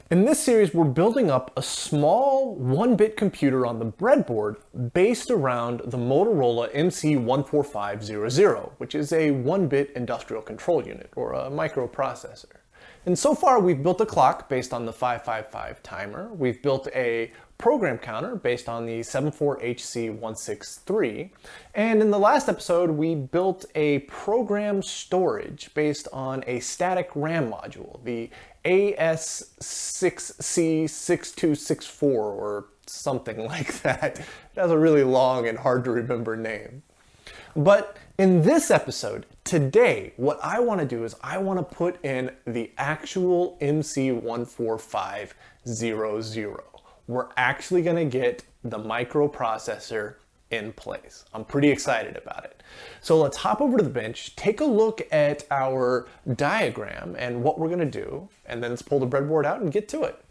In this series, we're building up a small 1-bit computer on the breadboard based around the Motorola MC14500, which is a 1-bit industrial control unit, or a microprocessor. And so far, we've built a clock based on the 555 timer. We've built a program counter based on the P.04HC163. And in the last episode, we built a program storage based on a static RAM module, the AS6C6264 or something like that. It has a really long and hard to remember name. But in this episode, today, what I want to do is I want to put in the actual MC14500. We're actually going to get the microprocessor in place. I'm pretty excited about it. So let's hop over to the bench, take a look at our diagram and what we're going to do, and then let's pull the breadboard out and get to it.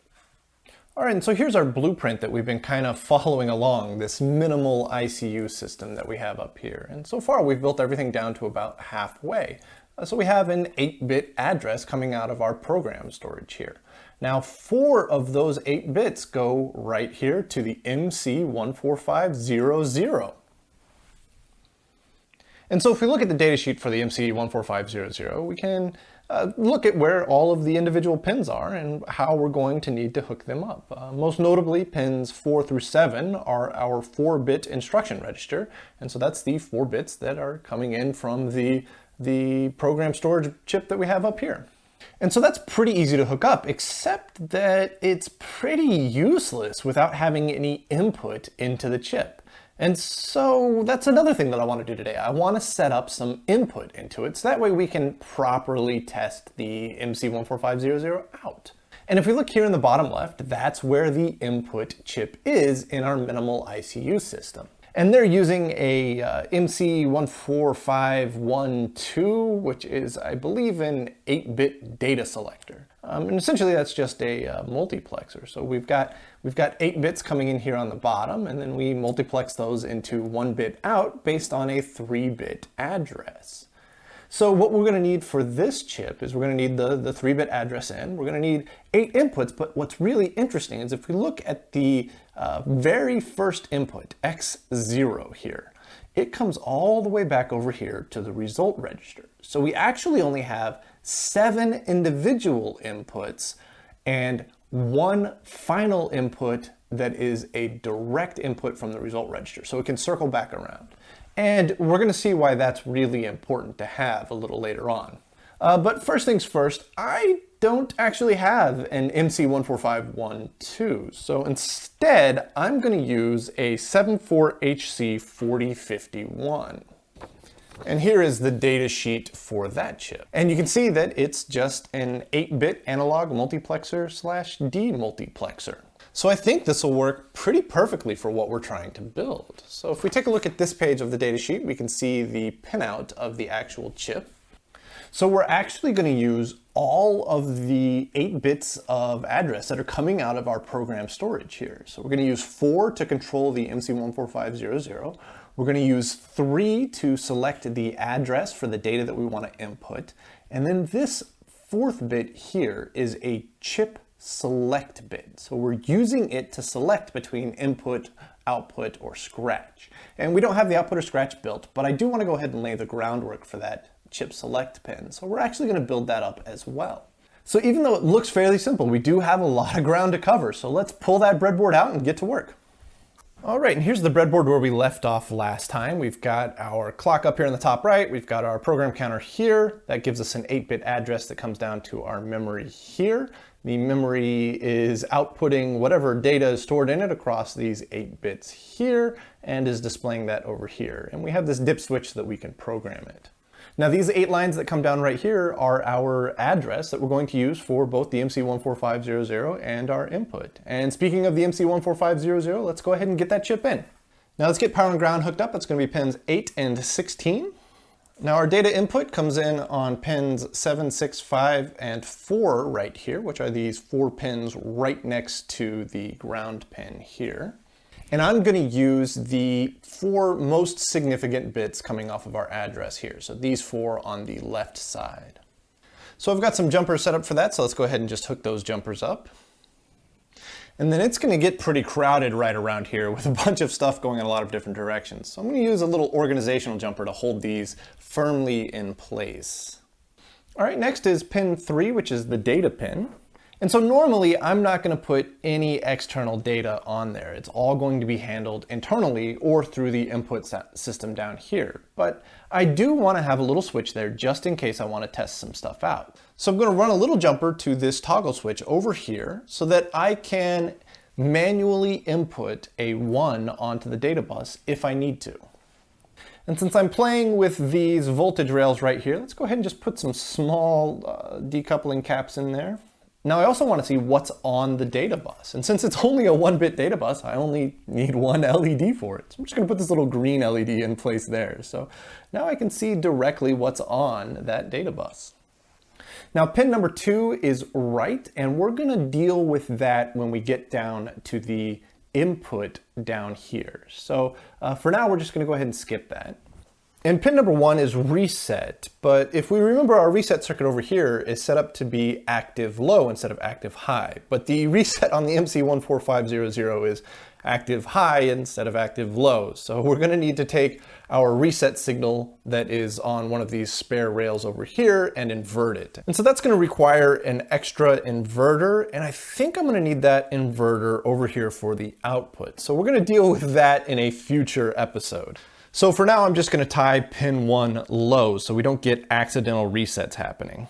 All right, and so here's our blueprint that we've been kind of following along, this minimal ICU system that we have up here. And so far we've built everything down to about halfway. So we have an 8-bit address coming out of our program storage here. Now 4 of those 8 bits go right here to the MC14500. And so if we look at the datasheet for the MC14500, we can look at where all of the individual pins are and how we're going to need to hook them up. Most notably, pins 4 through 7 are our 4-bit instruction register. And so that's the 4 bits that are coming in from the program storage chip that we have up here. And so that's pretty easy to hook up, except that it's pretty useless without having any input into the chip. And so that's another thing that I want to do today. I want to set up some input into it, so that way we can properly test the MC14500 out. And if we look here in the bottom left, that's where the input chip is in our minimal ICU system. And they're using a MC14512, which is, I believe, an 8-bit data selector. And essentially that's just a multiplexer. So we've got 8 bits coming in here on the bottom, and then we multiplex those into 1 bit out based on a 3-bit address. So what we're going to need for this chip is we're going to need the 3-bit address in. We're going to need 8 inputs, but what's really interesting is if we look at the very first input, X0 here, it comes all the way back over here to the result register. So we actually only have 7 individual inputs and 1 final input that is a direct input from the result register. So it can circle back around. And we're going to see why that's really important to have a little later on. But first things first, I don't actually have an MC14512. So instead, I'm going to use a P.04HC4051. And here is the data sheet for that chip. And you can see that it's just an 8-bit analog multiplexer / demultiplexer. So I think this will work pretty perfectly for what we're trying to build. So if we take a look at this page of the datasheet, we can see the pinout of the actual chip. So we're actually going to use all of the 8 bits of address that are coming out of our program storage here. So we're going to use 4 to control the MC14500. We're going to use 3 to select the address for the data that we want to input. And then this 4th bit here is a chip select bit. So we're using it to select between input, output, or scratch. And we don't have the output or scratch built, but I do want to go ahead and lay the groundwork for that chip select pin. So we're actually going to build that up as well. So even though it looks fairly simple, we do have a lot of ground to cover. So let's pull that breadboard out and get to work. All right, and here's the breadboard where we left off last time. We've got our clock up here in the top right. We've got our program counter here. That gives us an 8-bit address that comes down to our memory here. The memory is outputting whatever data is stored in it across these 8 bits here and is displaying that over here. And we have this dip switch so that we can program it. Now these 8 lines that come down right here are our address that we're going to use for both the MC14500 and our input. And speaking of the MC14500, let's go ahead and get that chip in. Now let's get power and ground hooked up. That's going to be pins 8 and 16. Now our data input comes in on pins 7, 6, 5, and 4 right here, which are these 4 pins right next to the ground pin here. And I'm going to use the 4 most significant bits coming off of our address here. So these 4 on the left side. So I've got some jumpers set up for that, so let's go ahead and just hook those jumpers up. And then it's going to get pretty crowded right around here with a bunch of stuff going in a lot of different directions. So I'm going to use a little organizational jumper to hold these firmly in place. All right, next is pin 3, which is the data pin. And so normally I'm not going to put any external data on there. It's all going to be handled internally or through the input system down here. But I do want to have a little switch there just in case I want to test some stuff out. So I'm going to run a little jumper to this toggle switch over here so that I can manually input a 1 onto the data bus if I need to. And since I'm playing with these voltage rails right here, let's go ahead and just put some small decoupling caps in there. Now I also want to see what's on the data bus. And since it's only a 1-bit data bus, I only need 1 LED for it. So I'm just going to put this little green LED in place there. So now I can see directly what's on that data bus. Now pin number 2 is right, and we're going to deal with that when we get down to the input down here. So for now, we're just going to go ahead and skip that. And pin number 1 is reset, but if we remember, our reset circuit over here is set up to be active low instead of active high. But the reset on the MC14500 is active high instead of active low. So we're going to need to take our reset signal that is on one of these spare rails over here and invert it. And so that's going to require an extra inverter, and I think I'm going to need that inverter over here for the output. So we're going to deal with that in a future episode. So for now, I'm just going to tie pin 1 low so we don't get accidental resets happening.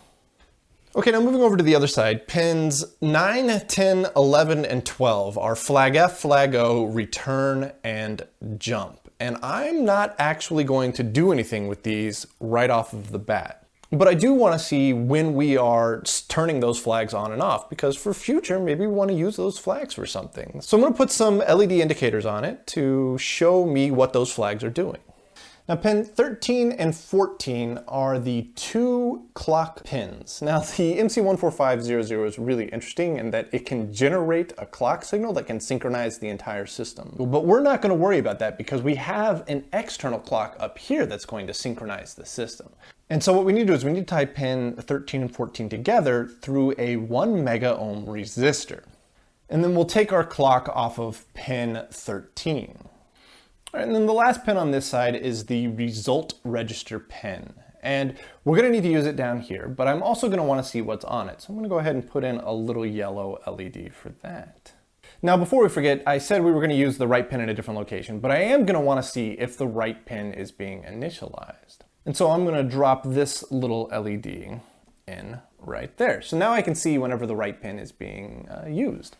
Okay, now moving over to the other side, pins 9, 10, 11, and 12 are flag F, flag O, return, and jump. And I'm not actually going to do anything with these right off of the bat. But I do want to see when we are turning those flags on and off, because for future, maybe we want to use those flags for something. So I'm going to put some LED indicators on it to show me what those flags are doing. Now pin 13 and 14 are the 2 clock pins. Now the MC14500 is really interesting in that it can generate a clock signal that can synchronize the entire system. But we're not going to worry about that because we have an external clock up here that's going to synchronize the system. And so what we need to do is we need to tie pin 13 and 14 together through a 1 mega ohm resistor. And then we'll take our clock off of pin 13. And then the last pin on this side is the result register pin. And we're going to need to use it down here, but I'm also going to want to see what's on it. So I'm going to go ahead and put in a little yellow LED for that. Now, before we forget, I said we were going to use the right pin in a different location, but I am going to want to see if the right pin is being initialized. And so I'm going to drop this little LED in right there. So now I can see whenever the right pin is being used.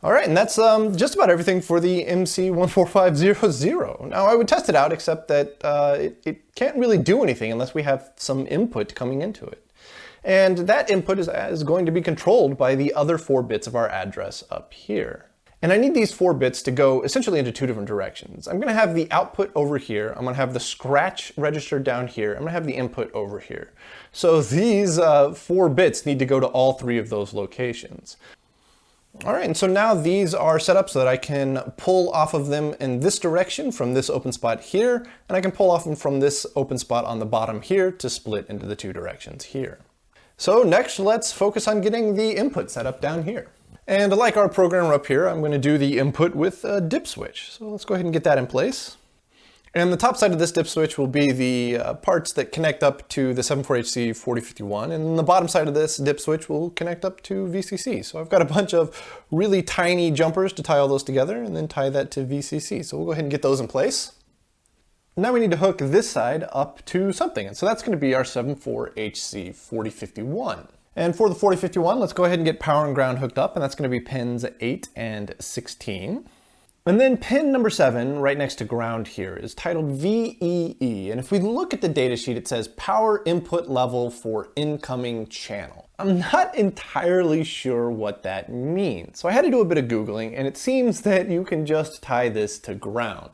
All right, and that's just about everything for the MC14500. Now I would test it out, except that it can't really do anything unless we have some input coming into it. And that input is going to be controlled by the other 4 bits of our address up here. And I need these 4 bits to go essentially into 2 different directions. I'm going to have the output over here. I'm going to have the scratch register down here. I'm going to have the input over here. So these 4 bits need to go to all 3 of those locations. All right, and so now these are set up so that I can pull off of them in this direction from this open spot here, and I can pull off them from this open spot on the bottom here to split into the 2 directions here. So next, let's focus on getting the input set up down here. And like our programmer up here, I'm going to do the input with a dip switch. So let's go ahead and get that in place. And the top side of this dip switch will be the parts that connect up to the 74HC 4051, and the bottom side of this dip switch will connect up to VCC. So I've got a bunch of really tiny jumpers to tie all those together and then tie that to VCC. So we'll go ahead and get those in place. Now we need to hook this side up to something, and so that's going to be our 74HC 4051. And for the 4051, let's go ahead and get power and ground hooked up, and that's going to be pins 8 and 16. And then pin number 7, right next to ground here, is titled VEE. And if we look at the datasheet, it says power input level for incoming channel. I'm not entirely sure what that means. So I had to do a bit of Googling, and it seems that you can just tie this to ground.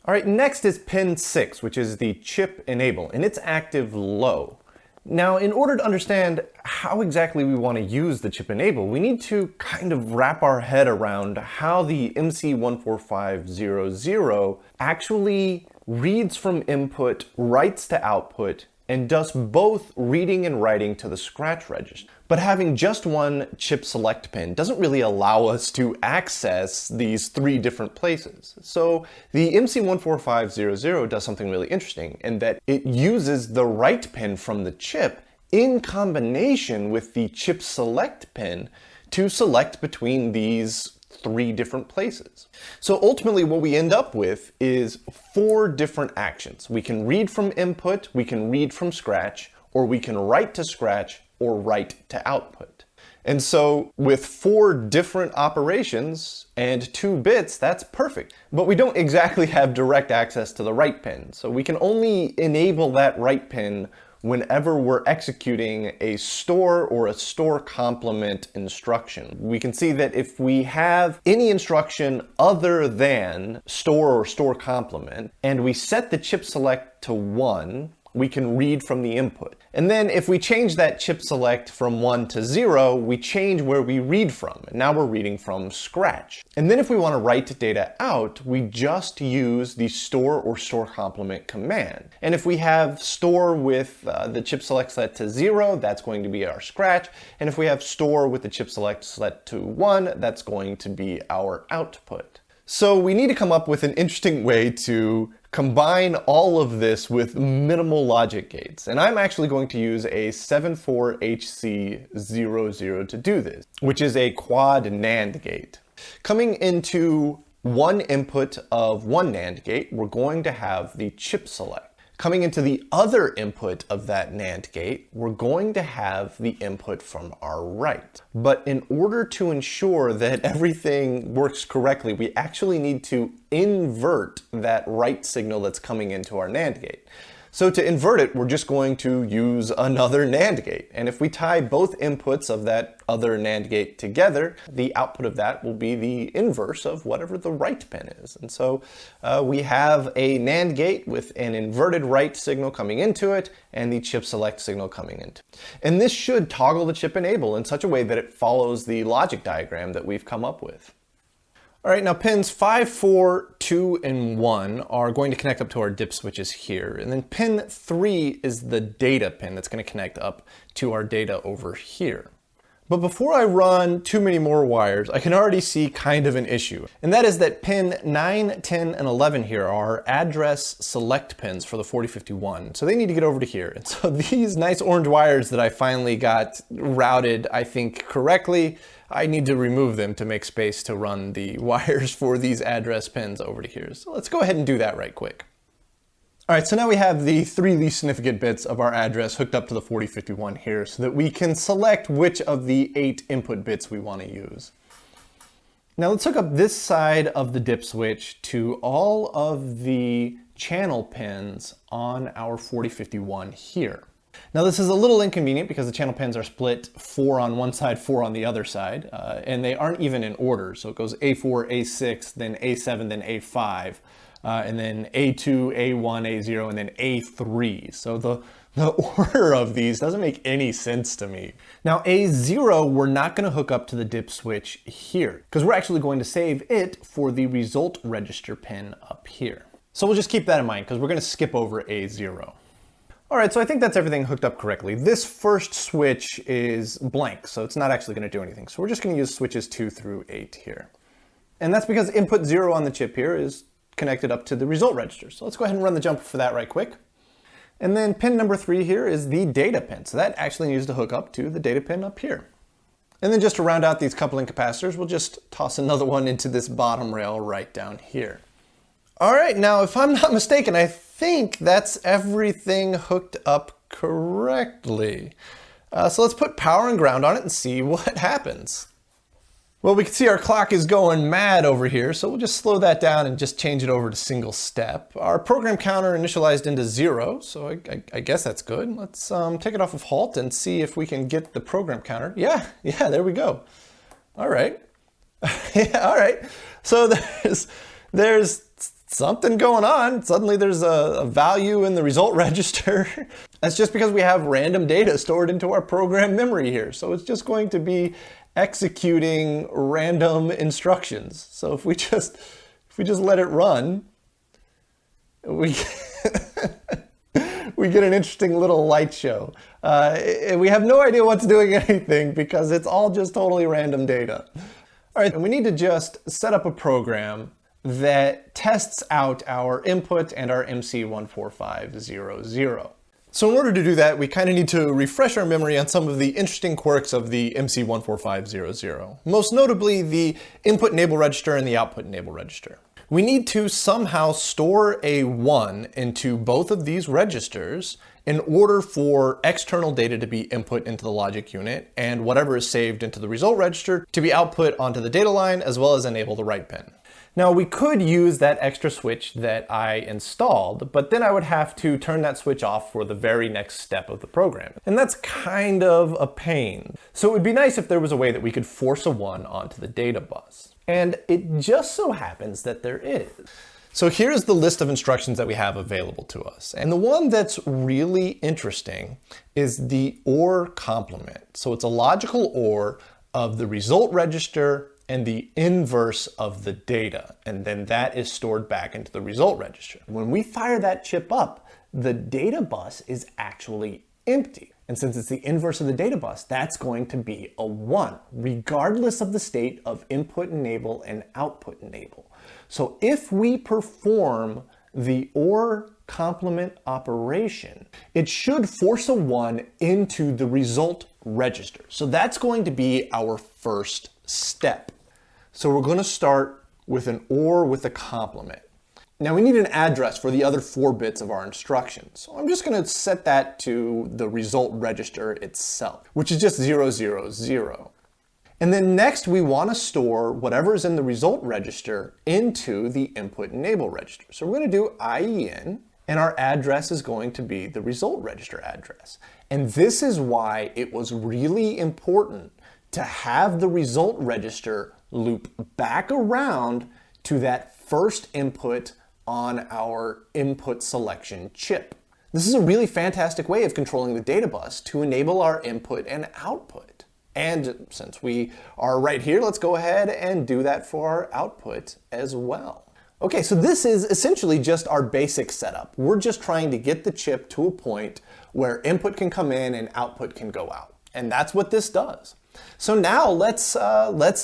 All right, next is pin 6, which is the chip enable, and it's active low. Now, in order to understand how exactly we want to use the chip enable, we need to kind of wrap our head around how the MC14500 actually reads from input, writes to output, and does both reading and writing to the scratch register. But having just one chip select pin doesn't really allow us to access these three different places. So the MC14500 does something really interesting in that it uses the write pin from the chip in combination with the chip select pin to select between these three different places. So ultimately what we end up with is 4 different actions. We can read from input, we can read from scratch, or we can write to scratch or write to output. And so with 4 different operations and 2 bits, that's perfect. But we don't exactly have direct access to the write pin. So we can only enable that write pin whenever we're executing a store or a store complement instruction. We can see that if we have any instruction other than store or store complement, and we set the chip select to 1, we can read from the input. And then if we change that chip select from 1 to 0, we change where we read from. And now we're reading from scratch. And then if we want to write data out, we just use the store or store complement command. And if we have store with the chip select set to 0, that's going to be our scratch. And if we have store with the chip select set to 1, that's going to be our output. So we need to come up with an interesting way to combine all of this with minimal logic gates. And I'm actually going to use a 74HC00 to do this, which is a quad NAND gate. Coming into one input of one NAND gate, we're going to have the chip select. Coming into the other input of that NAND gate, we're going to have the input from our write. But in order to ensure that everything works correctly, we actually need to invert that write signal that's coming into our NAND gate. So to invert it, we're just going to use another NAND gate. And if we tie both inputs of that other NAND gate together, the output of that will be the inverse of whatever the write pin is. And so we have a NAND gate with an inverted write signal coming into it and the chip select signal coming into it. And this should toggle the chip enable in such a way that it follows the logic diagram that we've come up with. All right, now pins 5, 4, 2, and 1 are going to connect up to our dip switches here. And then pin 3 is the data pin that's going to connect up to our data over here. But before I run too many more wires, I can already see kind of an issue. And that is that pin 9, 10, and 11 here are address select pins for the 4051. So they need to get over to here. And so these nice orange wires that I finally got routed, I think, correctly, I need to remove them to make space to run the wires for these address pins over to here. So let's go ahead and do that right quick. All right, so now we have the 3 least significant bits of our address hooked up to the 4051 here so that we can select which of the 8 input bits we want to use. Now let's hook up this side of the dip switch to all of the channel pins on our 4051 here. Now this is a little inconvenient because the channel pins are split 4 on one side, 4 on the other side, and they aren't even in order. So it goes A4, A6, then A7, then A5, and then A2, A1, A0, and then A3. So the order of these doesn't make any sense to me. Now A0, we're not going to hook up to the dip switch here because we're actually going to save it for the result register pin up here. So we'll just keep that in mind because we're going to skip over A0. All right, so I think that's everything hooked up correctly. This first switch is blank, so it's not actually going to do anything. So we're just going to use switches 2 through 8 here. And that's because input 0 on the chip here is connected up to the result register. So let's go ahead and run the jumper for that right quick. And then pin number 3 here is the data pin. So that actually needs to hook up to the data pin up here. And then just to round out these coupling capacitors, we'll just toss another one into this bottom rail right down here. All right, now if I'm not mistaken, I think that's everything hooked up correctly. So let's put power and ground on it and see what happens. Well, we can see our clock is going mad over here, so we'll just slow that down and just change it over to single step. Our program counter initialized into 0, so I guess that's good. Let's take it off of halt and see if we can get the program counter. Yeah, there we go. All right. Yeah, all right. So there's something going on. Suddenly there's a value in the result register. That's just because we have random data stored into our program memory here. So it's just going to be executing random instructions. So if we just we let it run, we we get an interesting little light show. We have no idea what's doing anything because it's all just totally random data. All right, and we need to just set up a program that tests out our input and our MC14500. So in order to do that, we kind of need to refresh our memory on some of the interesting quirks of the MC14500. Most notably, the input enable register and the output enable register. We need to somehow store a 1 into both of these registers in order for external data to be input into the logic unit and whatever is saved into the result register to be output onto the data line as well as enable the write pin. Now we could use that extra switch that I installed, but then I would have to turn that switch off for the very next step of the program. And that's kind of a pain. So it would be nice if there was a way that we could force a 1 onto the data bus. And it just so happens that there is. So here's the list of instructions that we have available to us. And the one that's really interesting is the OR complement. So it's a logical OR of the result register and the inverse of the data. And then that is stored back into the result register. When we fire that chip up, the data bus is actually empty. And since it's the inverse of the data bus, that's going to be a 1, regardless of the state of input enable and output enable. So if we perform the OR complement operation, it should force a 1 into the result register. So that's going to be our first step. So we're going to start with an OR with a complement. Now we need an address for the other 4 bits of our instructions. So I'm just going to set that to the result register itself, which is just 000. And then next we want to store whatever is in the result register into the input enable register. So we're going to do IEN, and our address is going to be the result register address. And this is why it was really important to have the result register loop back around to that first input on our input selection chip. This is a really fantastic way of controlling the data bus to enable our input and output. And since we are right here, let's go ahead and do that for our output as well. Okay, so this is essentially just our basic setup. We're just trying to get the chip to a point where input can come in and output can go out. And that's what this does. So now let's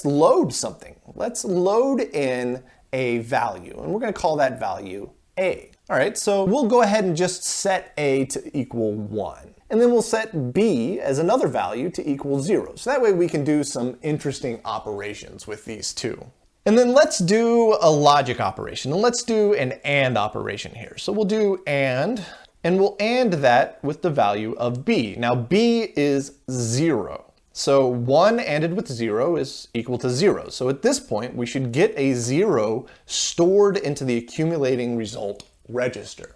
load something. Let's load in a value, and we're going to call that value A. All right, so we'll go ahead and just set A to equal 1. And then we'll set B as another value to equal 0. So that way we can do some interesting operations with these two. And then let's do a logic operation, and let's do an AND operation here. So we'll do AND, and we'll AND that with the value of B. Now B is 0. So 1 ANDed with 0 is equal to 0. So at this point, we should get a 0 stored into the accumulating result register.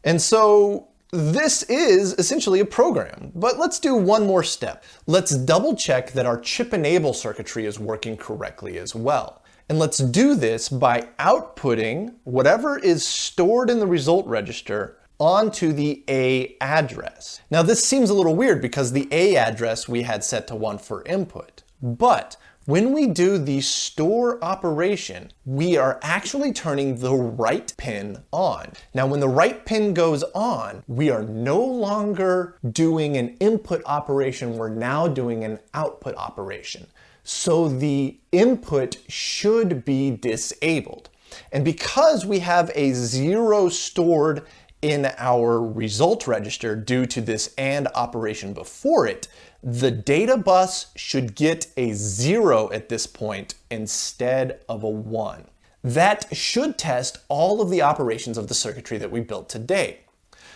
And so this is essentially a program, but let's do one more step. Let's double check that our chip enable circuitry is working correctly as well. And let's do this by outputting whatever is stored in the result register onto the A address. Now this seems a little weird because the A address we had set to 1 for input, but when we do the store operation, we are actually turning the write pin on. Now when the write pin goes on, we are no longer doing an input operation, we're now doing an output operation. So the input should be disabled. And because we have a 0 stored in our result register due to this AND operation before it, the data bus should get a 0 at this point instead of a 1. That should test all of the operations of the circuitry that we built today.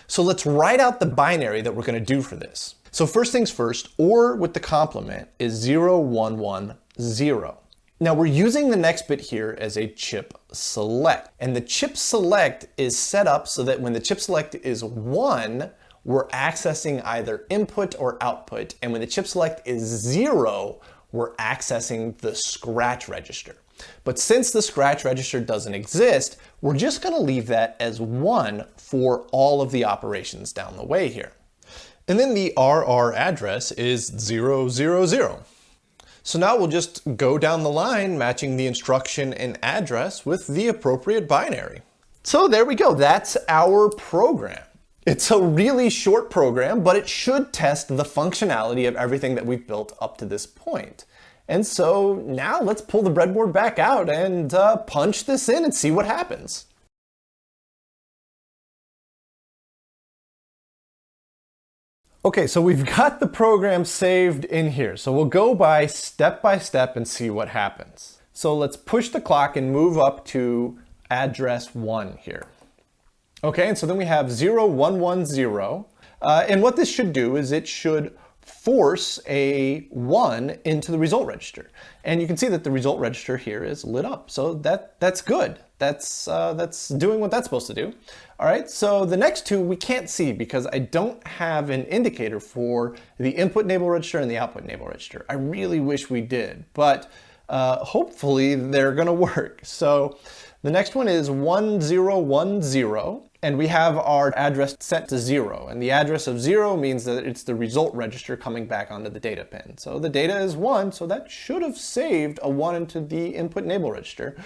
So let's write out the binary that we're going to do for this. So first things first, OR with the complement is 0, 1, 1, 0. Now we're using the next bit here as a chip select, and the chip select is set up so that when the chip select is 1, we're accessing either input or output, and when the chip select is 0, we're accessing the scratch register. But since the scratch register doesn't exist, we're just going to leave that as 1 for all of the operations down the way here. And then the RR address is 0, 0, 0. So now we'll just go down the line matching the instruction and address with the appropriate binary. So there we go, that's our program. It's a really short program, but it should test the functionality of everything that we've built up to this point. And so now let's pull the breadboard back out and punch this in and see what happens. Okay, so we've got the program saved in here. So we'll go by step and see what happens. So let's push the clock and move up to address 1 here. Okay, and so then we have 0110. And what this should do is it should force a 1 into the result register. And you can see that the result register here is lit up. So that's good. That's doing what that's supposed to do. All right, so the next two we can't see because I don't have an indicator for the input enable register and the output enable register. I really wish we did, but hopefully they're gonna work. So the next one is 1010, and we have our address set to 0. And the address of 0 means that it's the result register coming back onto the data pin. So the data is 1, so that should have saved a 1 into the input enable register.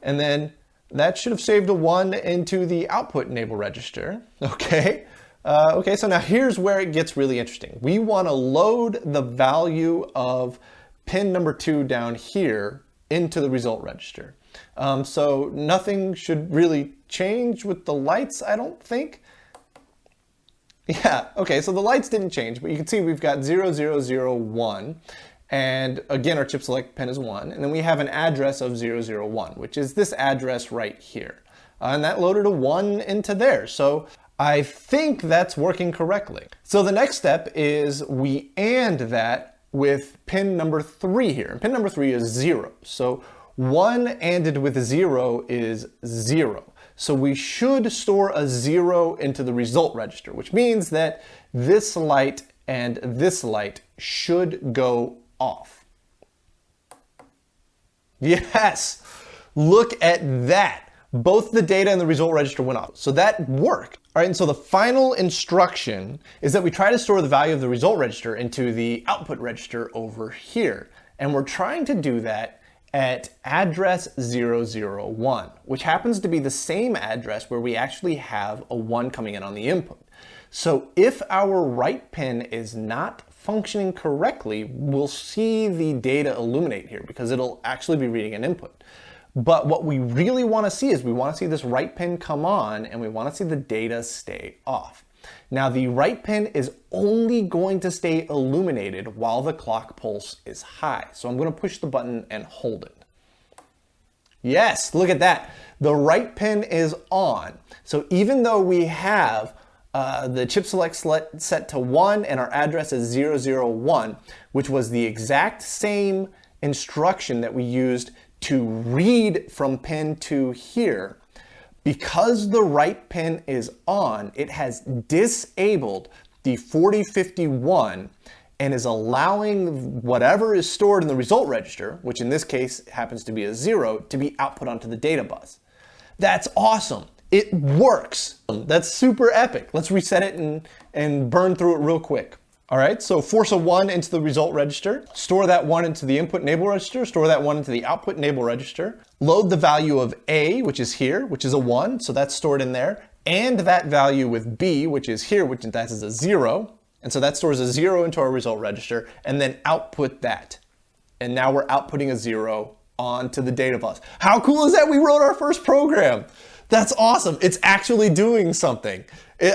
And then that should have saved a 1 into the output enable register. Okay. Okay, so now here's where it gets really interesting. We want to load the value of pin number 2 down here into the result register. So nothing should really change with the lights, I don't think. Yeah, okay, so the lights didn't change, but you can see we've got 0001. And again, our chip select pin is 1. And then we have an address of 001, which is this address right here. And that loaded a 1 into there. So I think that's working correctly. So the next step is we AND that with pin number 3 here. And pin number 3 is 0. So 1 ANDed with 0 is 0. So we should store a 0 into the result register, which means that this light and this light should go off. Yes, look at that. Both the data and the result register went off. So that worked. All right, and so the final instruction is that we try to store the value of the result register into the output register over here. And we're trying to do that at address 001, which happens to be the same address where we actually have a 1 coming in on the input. So if our right pin is not functioning correctly, we'll see the data illuminate here because it'll actually be reading an input. But what we really want to see is we want to see this right pin come on and we want to see the data stay off. Now the right pin is only going to stay illuminated while the clock pulse is high. So I'm going to push the button and hold it. Yes, look at that. The right pin is on. So even though we have the chip select set to 1 and our address is 001, which was the exact same instruction that we used to read from pin 2 here, because the right pin is on, it has disabled the 4051 and is allowing whatever is stored in the result register, which in this case happens to be a 0, to be output onto the data bus. That's awesome. It works. That's super epic. Let's reset it and burn through it real quick. All right, so force a 1 into the result register, store that 1 into the input enable register, store that 1 into the output enable register, load the value of A, which is here, which is a 1, so that's stored in there, and that value with B, which is here, which that is a 0, and so that stores a 0 into our result register, and then output that. And now we're outputting a 0 onto the data bus. How cool is that? We wrote our first program. That's awesome. It's actually doing something.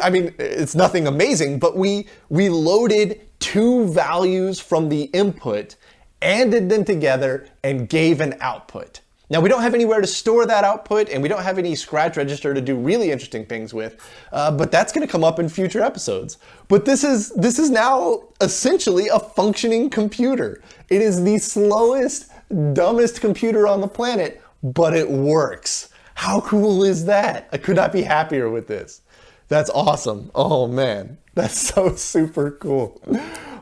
I mean, it's nothing amazing, but we loaded 2 values from the input, ANDed them together, and gave an output. Now, we don't have anywhere to store that output, and we don't have any scratch register to do really interesting things with, but that's going to come up in future episodes. But this is now essentially a functioning computer. It is the slowest, dumbest computer on the planet, but it works. How cool is that? I could not be happier with this. That's awesome. Oh man, that's so super cool.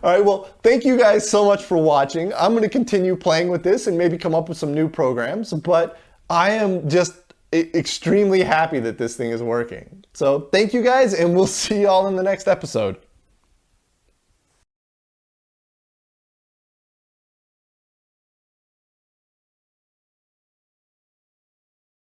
All right, well, thank you guys so much for watching. I'm going to continue playing with this and maybe come up with some new programs, but I am just extremely happy that this thing is working. So thank you guys, and we'll see y'all in the next episode.